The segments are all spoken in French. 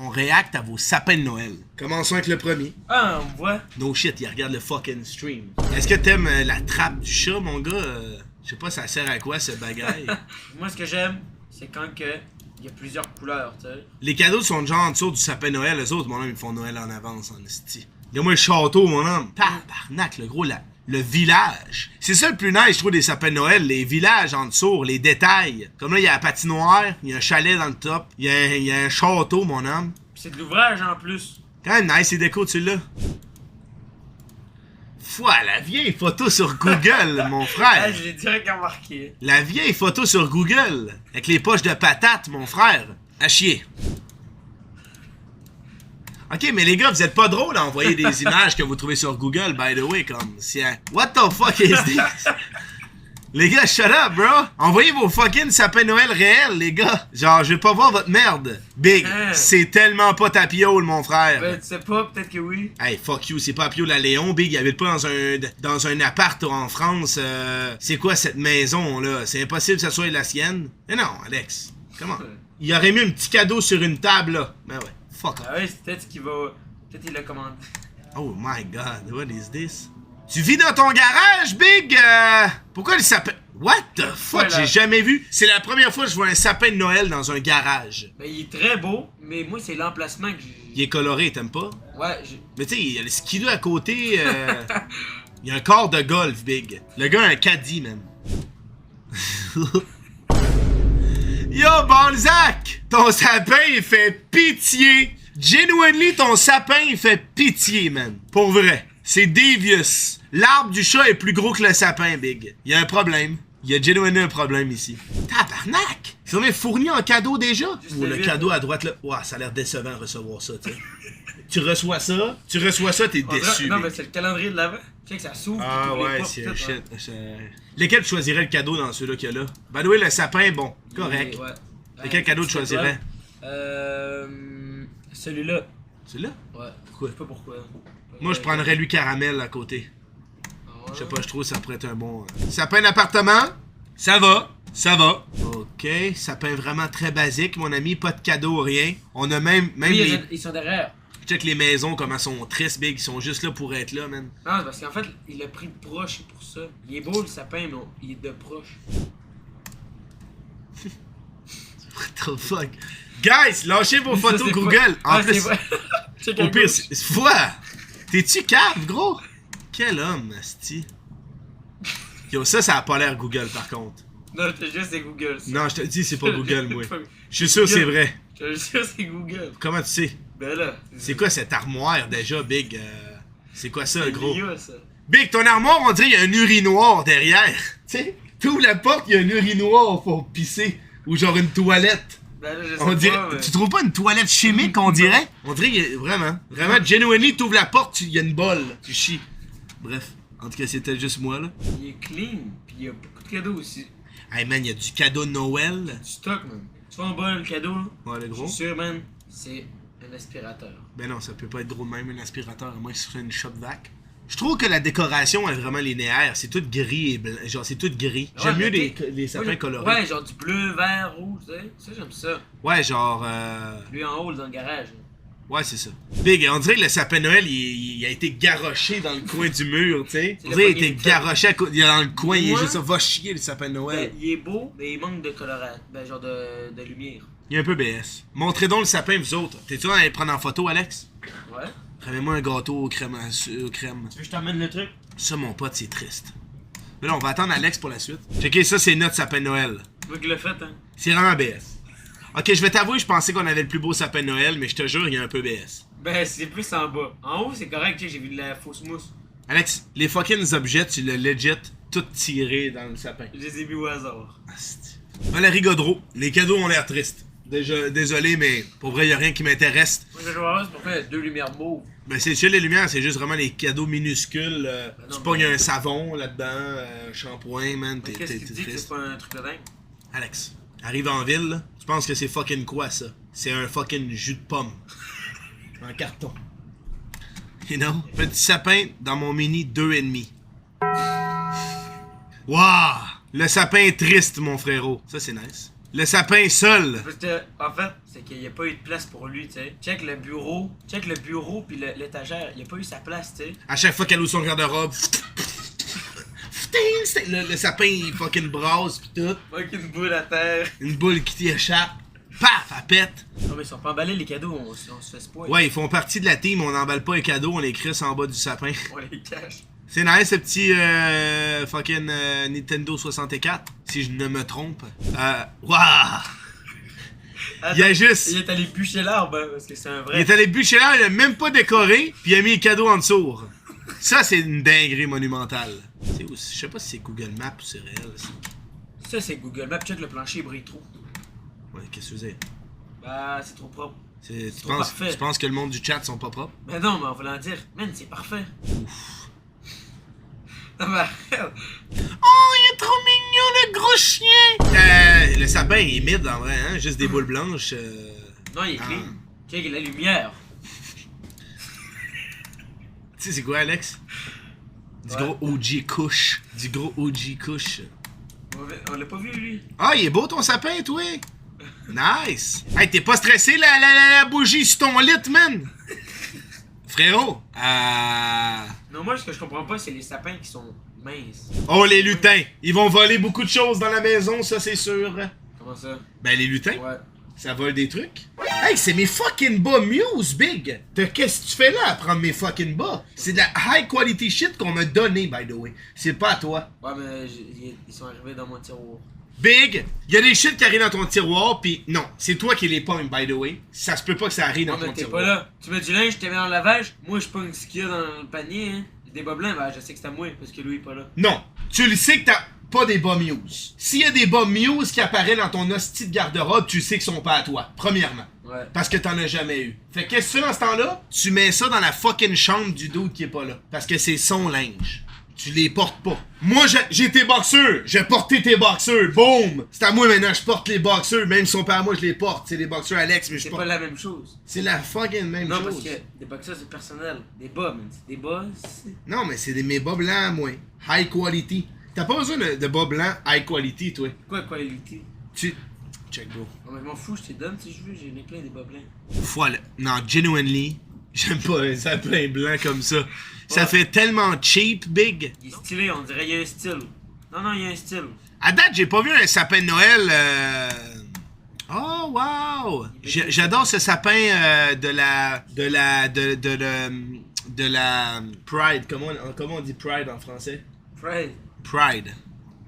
on réacte à vos sapins de Noël. Commençons avec le premier. Ah, on voit. No shit, il regarde le fucking stream. Est-ce que t'aimes la trappe du chat, mon gars? Je sais pas, ça sert à quoi, ce bagaille? Moi, ce que j'aime, c'est quand que il y a plusieurs couleurs, tu sais. Les cadeaux sont genre en dessous du sapin de Noël. Les autres, mon homme, ils font Noël en avance, en esti. Regarde-moi le château, mon homme. Tabarnak, le gros, le village. C'est ça le plus nice, je trouve, des sapins de Noël. Les villages en dessous, les détails. Comme là, il y a la patinoire, il y a un chalet dans le top, il y a un château, mon homme. Pis c'est de l'ouvrage en plus. Quand même nice, les décos dessus-là. Foi, la vieille photo sur Google, mon frère. Ah, je l'ai direct remarqué. La vieille photo sur Google. Avec les poches de patates, mon frère. À chier. Ok, mais les gars, vous êtes pas drôles à envoyer des images que vous trouvez sur Google, by the way, comme si... What the fuck is this? Les gars, shut up, bro! Envoyez vos fucking sapins de Noël réels, les gars! Genre, je veux pas voir votre merde! Big, c'est tellement pas ta piole, mon frère! Ben, tu sais pas, peut-être que oui. Hey, fuck you, c'est pas Pio la Léon, Big, il habite pas dans un appart en France. C'est quoi cette maison, là? C'est impossible que ça soit la sienne? Mais non, Alex, comment? Il aurait mis un petit cadeau sur une table, là. Ben ouais, fuck off. Ah ouais, c'est peut-être ce qu'il va... Peut-être il l'a commandé. Oh my god, what is this? Tu vis dans ton garage, Big? Pourquoi le sapin... What the fuck? Voilà. J'ai jamais vu. C'est la première fois que je vois un sapin de Noël dans un garage. Ben, il est très beau, mais moi, c'est l'emplacement que j'ai... Il est coloré, t'aimes pas? Ouais, j'ai... Mais tu sais, il y a le skidoo à côté. Il y a un corps de golf, Big. Le gars a un caddie, man. Yo, Balzac! Ton sapin, il fait pitié. Genuinely, ton sapin, il fait pitié, man. Pour vrai. C'est devious. L'arbre du chat est plus gros que le sapin, Big. Il y a un problème. Il y a genuinely un problème ici. Tabarnak! Ils sont fournis en cadeau déjà? Ou le cadeau à droite, là. Ouah, ça a l'air décevant de recevoir ça, tu sais. Tu reçois ça, t'es déçu. Non, Big. mais c'est le calendrier de l'avant. Tu sais que ça s'ouvre. Ah puis ouais, les portes, c'est tout, shit. ouais. Lesquels tu choisirais le cadeau dans ceux-là qu'il y a là? By the way, le sapin, bon, correct. Ouais. Lequel cadeau tu choisirais? Celui-là. Celui-là? Ouais. Pourquoi? Je sais pas pourquoi. Moi, je prendrais lui caramel à côté. Ah ouais. Je sais pas, je trouve que ça pourrait être un bon... Sapin d'appartement? Ça va. Ça va. Ok, sapin vraiment très basique, mon ami. Pas de cadeau, rien. On a même Oui, les... ils sont derrière. Check les maisons, comment elles sont tristes, Big. Ils sont juste là pour être là, man. Non, c'est parce qu'en fait, il a pris de proche pour ça. Il est beau le sapin, mais il est de proche. What the fuck? Guys, lâchez vos photos c'est Google. pas... En plus, Check au à pire, gauche. Foi! T'es-tu cave, gros? Quel homme, asti. Yo, ça a pas l'air Google, par contre. Non, je te jure, c'est Google. Ça. Non, je te dis, c'est pas Google, moi. Je suis sûr que c'est vrai. Je te jure, c'est Google. Comment tu sais? Ben là. C'est quoi cette armoire, déjà, Big? C'est quoi ça, gros? Mieux, ça. Big, ton armoire, on dirait qu'il y a un urinoir derrière. Tu sais, t'ouvres la porte, il y a un urinoir pour pisser. Ou genre une toilette. Ben là, je sais On dirait... pas, mais... Tu trouves pas une toilette chimique, on dirait? On dirait qu'il y a... Vraiment, genuinely, t'ouvres la porte, il y a une bolle. Tu chies. Bref, en tout cas, c'était juste moi, là. Il est clean, pis il y a beaucoup de cadeaux aussi. Hey, man, il y a du cadeau de Noël. Du stock, man. Tu vois en bas, le cadeau, là? Ouais, le Je gros. suis sûr, man, c'est un aspirateur. Ben non, ça peut pas être gros de même, un aspirateur, à moins que ce soit une shop vac. Je trouve que la décoration est vraiment linéaire. C'est tout gris et blanc. Genre, c'est tout gris. J'aime mieux les sapins colorés. Ouais, genre du bleu, vert, rouge, tu sais. Ça, j'aime ça. Ouais, genre... Lui en haut, dans le garage. Là. Ouais, c'est ça. Big, on dirait que le sapin de Noël, il a été garoché dans le coin du mur, tu sais. On dirait qu'il a été garoché il est dans le coin, il est juste ça. Va chier, le sapin de Noël. Ben, il est beau, mais il manque de coloration. Ben, genre de lumière. Il est un peu BS. Montrez donc le sapin, vous autres. T'es-tu en aller prendre en photo, Alex? Ouais. Ramène-moi un gâteau au crème. Tu veux que je t'emmène le truc? Ça, mon pote, c'est triste. Mais là, on va attendre Alex pour la suite. Checkez, ça, c'est notre sapin de Noël. Tu veux que je le fasse, hein? C'est vraiment BS. Ok, je vais t'avouer, je pensais qu'on avait le plus beau sapin de Noël, mais je te jure, il y a un peu BS. Ben, c'est plus en bas. En haut, c'est correct, tu sais, j'ai vu de la fausse mousse. Alex, les fucking objets, tu l'as legit tout tiré dans le sapin. Je les ai mis au hasard. Asti. Valérie Gaudreau, les cadeaux ont l'air tristes. Déjà, désolé, mais pour vrai, y a rien qui m'intéresse. Moi, je vais voir, c'est pour faire 2 lumières mauves. Ben, c'est sûr, les lumières, c'est juste vraiment les cadeaux minuscules. non, tu pognes mais- un savon là-dedans, un shampoing, man, t'es Qu'est-ce que tu dis que triste. c'est pas un truc de dingue? Alex, arrive en ville, là, tu penses que c'est fucking quoi, ça? C'est un fucking jus de pomme. En carton. You know? Petit sapin dans mon mini 2,5. Waouh! Le sapin est triste, mon frérot. Ça, c'est nice. Le sapin seul. Parce que, en fait, c'est qu'il n'y a pas eu de place pour lui, tu sais. Check le bureau puis l'étagère, il n'y a pas eu sa place, tu sais. À chaque fois qu'elle ouvre son garde-robe, le sapin il fucking brasse pis tout. Avec une boule à terre. Une boule qui t'y échappe. Paf, elle pète. Non, mais ils sont pas emballés les cadeaux, on se fait spoil. Ouais, ils font partie de la team, on n'emballe pas les cadeaux, on les crisse en bas du sapin. On les cache. C'est nice ce petit fucking Nintendo 64, si je ne me trompe. Waouh! Il a juste. Il est allé bûcher l'arbre, hein, parce que c'est un vrai. Il est allé bûcher là, il a même pas décoré, puis il a mis les cadeaux en dessous. Ça, c'est une dinguerie monumentale. C'est où? Je sais pas si c'est Google Maps ou c'est réel. Ça, c'est Google Maps. Check le plancher, brille trop. Ouais, qu'est-ce que c'est? Bah, c'est trop propre. Tu trop parfait. penses que le monde du chat sont pas propres? Ben non, mais en voulant dire, man, c'est parfait. Ouf. Non, mais arrête. Oh, il est trop mignon, le gros chien! Le sapin est mid en vrai, hein? Juste des boules blanches. Non, il est clean. Check la lumière. Tu sais, c'est quoi, Alex? Du gros OG couche. Du gros OG couche. On l'a pas vu, lui. Ah, il est beau ton sapin, toi! Nice! Hey, t'es pas stressé, la bougie sur ton lit, man? Frérot! Non, moi, ce que je comprends pas, c'est les sapins qui sont minces. Oh, les lutins! Ils vont voler beaucoup de choses dans la maison, ça, c'est sûr. Comment ça? Ben, les lutins? Ouais. Ça vole des trucs? Hey, c'est mes fucking bas Muse, big! Qu'est-ce que tu fais là à prendre mes fucking bas? C'est de la high quality shit qu'on m'a donné, by the way. C'est pas à toi. Ouais, mais ils sont arrivés dans mon tiroir. Big, il y a des shit qui arrivent dans ton tiroir, pis non, c'est toi qui les pognes, by the way. Ça se peut pas que ça arrive dans Non, mais ton t'es tiroir. pas là. Tu mets du linge, je te mets dans le lavage. Moi, je pogne ce qu'il y a dans le panier, hein. Des bas blancs, ben, je sais que c'est à moi, parce que lui, il est pas là. Non, tu le sais que t'as pas des bas Muse. S'il y a des bas Muse qui apparaissent dans ton hostie de garde-robe, tu sais qu'ils sont pas à toi, premièrement. Ouais. Parce que t'en as jamais eu. Fait que qu'est-ce que tu fais dans ce temps-là? Tu mets ça dans la fucking chambre du dude qui est pas là. Parce que c'est son linge. Tu les portes pas. Moi, j'ai tes boxeurs. J'ai porté tes boxeurs. Boom! C'est à moi maintenant, je porte les boxeurs. Même s'ils sont pas à moi, je les porte. C'est les boxeurs Alex, mais je C'est porte. pas la même chose. C'est la fucking même Non, chose. parce que des boxers, c'est personnel. Des bas, man. Des bas, c'est... Non, mais c'est mes bas blancs à moi. High quality. T'as pas besoin de bas blancs high quality, toi. Quoi, qualité? Check, bro. Non, mais je m'en fous, je te donne si je veux. J'ai plein des bas blancs. Voilà. Non, genuinely, j'aime pas un sapin blanc comme ça. Ça fait tellement cheap, big. Il est stylé, on dirait qu'il y a un style. Non, il y a un style. À date, j'ai pas vu un sapin de Noël. Oh, wow! J'adore ce sapin de la Pride. Comment on dit Pride en français? Pride. Pride.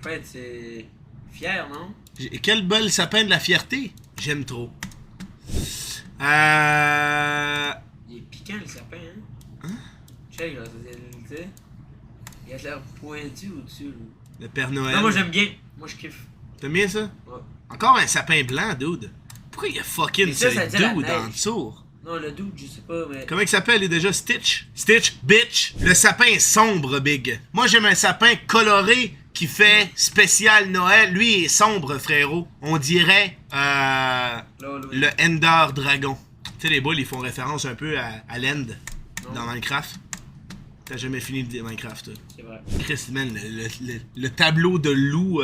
Pride, c'est... fier, non? Quel bel sapin de la fierté. J'aime trop. Il est piquant, le sapin, hein? Check, là, tu sais. Il a l'air pointu au-dessus, là. Le Père Noël. Non, moi, j'aime bien. Moi, je kiffe. T'aimes bien ça? Ouais. Encore un sapin blanc, dude. Pourquoi il y a fucking Mais ça, ça dit la dude en neige. dessous? Non, le dude, je sais pas, mais... Comment il s'appelle? Il est déjà Stitch? Stitch, bitch! Le sapin est sombre, big. Moi, j'aime un sapin coloré qui fait spécial Noël. Lui, il est sombre, frérot. On dirait le Ender Dragon. Tu sais, les boules, ils font référence un peu à l'End dans Minecraft. T'as jamais fini de Minecraft, toi. C'est vrai. Chris, man, le tableau de loup...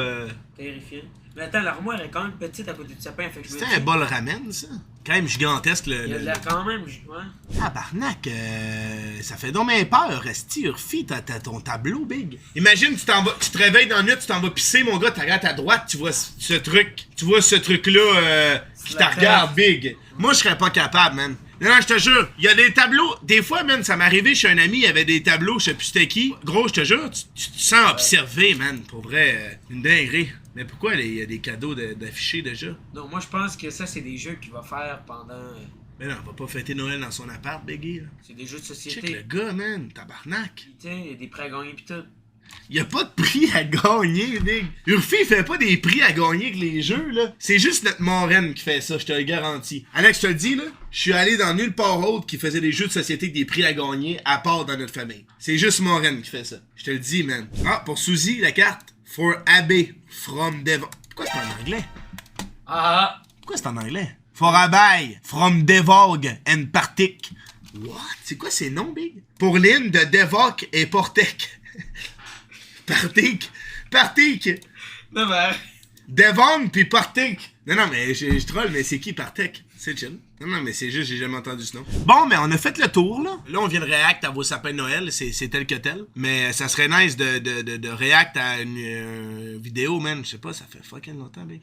Terrifiant. Mais attends, l'armoire est quand même petite à côté du sapin, fait que je me C'était dis... un bol ramen, ça? Quand même gigantesque, Il a de l'air quand même, ouais. Tabarnak, ça fait donc bien peur, Resti, Urfi, t'as ton tableau, big. Imagine, tu te réveilles dans la nuit, tu t'en vas pisser, mon gars, tu regardes à droite, tu vois ce truc-là qui te regarde, big. Moi, je serais pas capable, man. Non, je te jure, il y a des tableaux, des fois, man, ça m'est arrivé chez un ami, il y avait des tableaux, je sais plus c'était qui. Gros, je te jure, tu te sens observé, man, pour vrai, une dinguerie. Mais pourquoi il y a des cadeaux d'affichés déjà? Non, moi je pense que ça, c'est des jeux qu'il va faire pendant... Mais non, on va pas fêter Noël dans son appart, Biggie, là. C'est des jeux de Check société. le gars, man, tabarnak. Puis, tu sais, il y a des prêts à gagner pis tout. Y a pas de prix à gagner, Big. Urfi fait pas des prix à gagner avec les jeux, là. C'est juste notre moraine qui fait ça, je te le garantis. Alex, je te le dis, là, je suis allé dans nulle part autre qui faisait des jeux de société avec des prix à gagner, à part dans notre famille. C'est juste moraine qui fait ça. Je te le dis, man. Ah, pour Suzy, la carte. For Abbey, from Devon. Pourquoi c'est en anglais? Ah! Pourquoi c'est en anglais? For Abbey, from Devog and Partic. What? C'est quoi ces noms, Big? Pour l'hymne de Devok et Portek. Partic. Non, mais... Devon pis Partic. Non, non, mais je troll, mais c'est qui par tech? C'est chill. Non, non, mais c'est juste, j'ai jamais entendu ce nom. Bon, mais on a fait le tour, là. Là, on vient de react à vos sapins de Noël, c'est tel que tel. Mais ça serait nice de react à une vidéo, man. Je sais pas, ça fait fucking longtemps, mec.